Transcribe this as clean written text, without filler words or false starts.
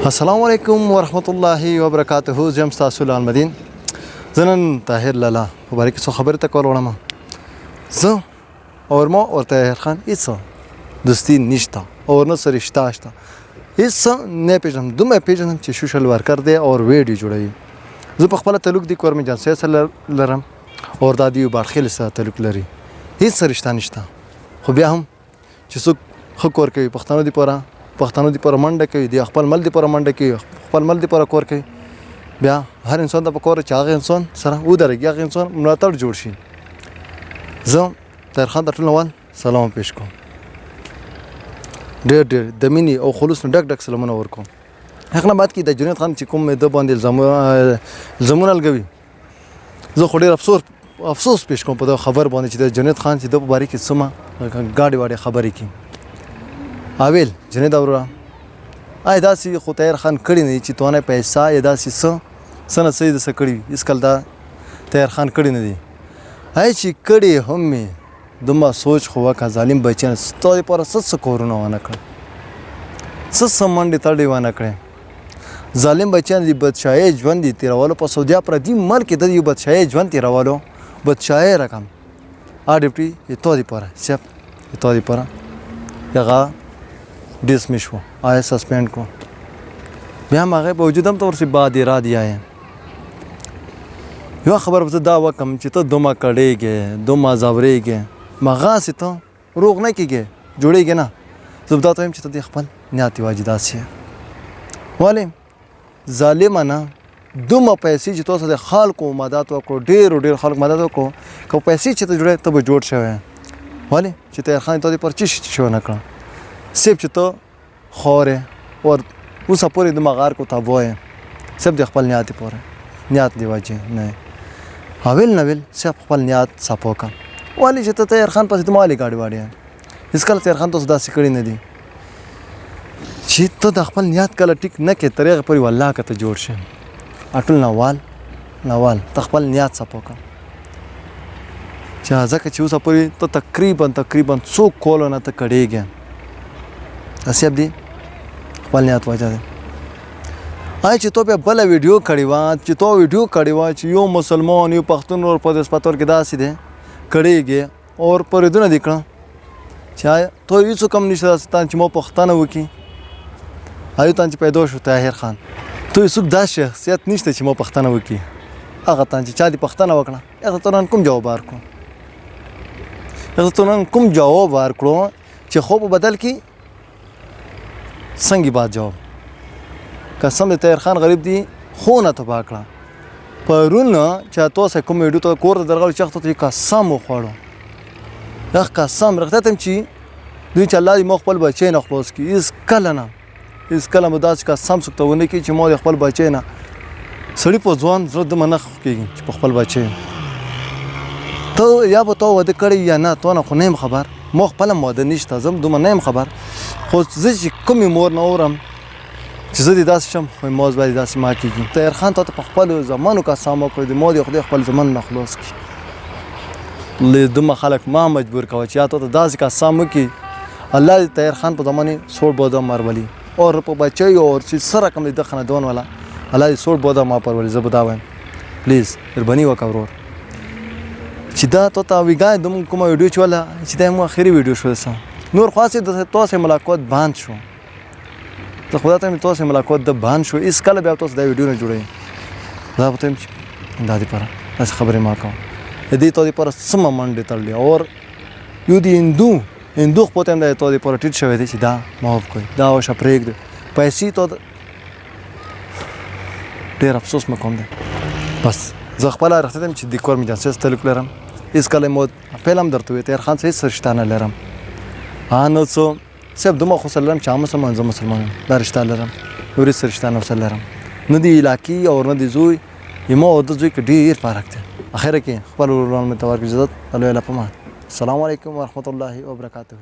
السلام علیکم ورحمت الله وبرکاته. زم تاسو له المدین زنن طاهر لالا مبارک څه خبره ته کول وړم. زه اور ما اور طاهر خان هیڅ دوستی نشته اور نه سره رشتہ شته هیڅ نه پیژنم. دومره پیژنم چې سوشل ورکر دی او ویډیو جوړوي. زه په خپل تعلق دی کورمه جنسي سره لرم اور دادی بارخیل سره تعلق لري. هیڅ رشتہ نشته. خو بیا هم چې څوک خو کور کوي پښتنو دی پر منډه کوي دی خپل مل دی پر منډه کوي خپل مل دی پر کور کوي. بیا هر انسان د پکور چې هغه انسان سره ودرېږي هغه انسان ملاتړ جوړ شي. زه طاهر خان ته ټول نوال سلام پیش کوم. ډېر د مینې او خلوص نه ډک سلامونه ورکوم. هغه بعد کې د جنید خان چې کوم د باندې الزامونه لګوي زه خو ډېر افسوس پیش کوم په دا خبر باندې چې د جنید خان چې د باره کې سمه ګاډي واډي خبرې کوي. اویل جنید اوره آی داسې خو طاهر خان کړی نه چې توانه پیسې یا داسې سنه سید څه کړی اس کله دا طاهر خان کړی نه دی. آی چې کړی هم می دومره سوچ خو وکړه ظالم بچیان ستاسو پر څه کورونه ونه کړ څه سمندې تړې ونه کړې. ظالم بچیان دی بدشاهي ژوند دی تیرولو په سعودي پردي ملک د یو بدشاهي ژوند تیرولو بدشاهي رقم اډپټي تو دی پر سپ تو دی پر هغه डिसमिस हो आया सस्पेंड को बया मागे बावजूद हम तो और से बाद इराद आए यो खबर बता दावा कम चित दोमा कड़ेगे दोमा जावरेगे मगा से तो रोक नहीं कीगे जोड़ेगे ना जब दाता हम चित खपल न्याती वाजिदासी वाले जालिमाना दोमा पैसे चितो से खाल को मदद को ढेर खाल मदद को पैसे चित जुड़े तब जोड़ शे वाले चित खान तो पर चिश शो ना कर سب چې ته خوره او اوسه پورې د مغار کو تابوه سب د خپل نیت پوره نیت دی واجه نه حاول نویل سب خپل نیت صفو کا والی چې ته طاهر خان پسې د مالی گاډي واړی اس کله طاهر خان ته صدا سکړی نه دی چې ته د خپل نیت کله ټیک نه کې طریقه پورې والله کته جوړ شي اټل نوال ته خپل نیت صفو کا چې ځکه چې اوسه پورې ته تقریبا څو کول نه ته کړيږي اسیب دی خپل نیت وجه دی. آی چې تو په بل ویډیو کړی و چې یو مسلمان یو پښتون اور په دسپاتور کې داسې دی کړيږي اور پر دونه دکړه چې تو هیڅ کم نشته ستان چې مو پښتانه وکي آی ته چې پیدا شو طاهر خان تو هیڅ دا شخصیت نشته چې مو پښتانه وکي هغه ته چې چا دی پښتانه وکړه هغه ته کوم جواب ورکړو چې خو په بدل کې څنګه بات جواب قسم د طاهر خان غریب دی خو نه تبا کړه پرون چې تاسو کوم ویډیو ته کور درغل چخته ته قسم خوړو دا قسم رخته تم چې دوی چې الله دې مو خپل بچی نه خلاص کی اس کله مداس قسم سکته ونه کی چې مو خپل بچی نه سړی په ځوان زړه د منخ کیږي چې په خپل بچی ته یا به تو ود کړی یا نه تو نه خو نیم خبر مو خپل ماده نشته زم دومره نیم خبر خو زه چې کومې مور نه اورم چې زه دې داسې شم خو موز باید داسې ما کېږي. طاهر خان ته په خپلو زمانو قسم وکړی د مو د خدای خپل زمان نه خلاص کړي دومره خلک ما مجبور کوه چې یا ته داسې قسم وکړي الله دې طاهر خان په زمانې سوړ بوده مرولي اور په بچی اور چې سره کم د خاندان والا الله دې سوړ بوده ما پرولي. زه به دا وایم پلیز مهرباني وکړه ورور چې دا ته ویګای دوم کومه ویډیو چې ولا چې دا مو اخري ویډیو شو سم نور خاصه د تاسو ملاقات باند شو ته خدای ته تاسو ملاقات د باند شو اس کله بیا تاسو دا ویډیو نه جوړی دا به تم دا دي پر اس خبره ما کوم دې ته پر سم منډه تړلې اور یو دی هندو په تم دا ته پر ټیټ شوی دی چې دا معاف کوي دا او شپریک پیسې ته ډېر افسوس مکوم ده بس زه خپل راځم چې د کور مې جنسي تعلق لرم اس کله مو فلم درته وي طاهر خان سره سرشتانه لرم نو څو سب دومره خو سلام چې مسلمان دا رشتہ لرم نورې سرشتانه وسلرم نه دی علاقي او نه دی زوی یمو او د زوی کې ډېر فرق دی. اخر کې خپل ورونو متوار عزت الله پمان. السلام علیکم ورحمت الله وبرکاته.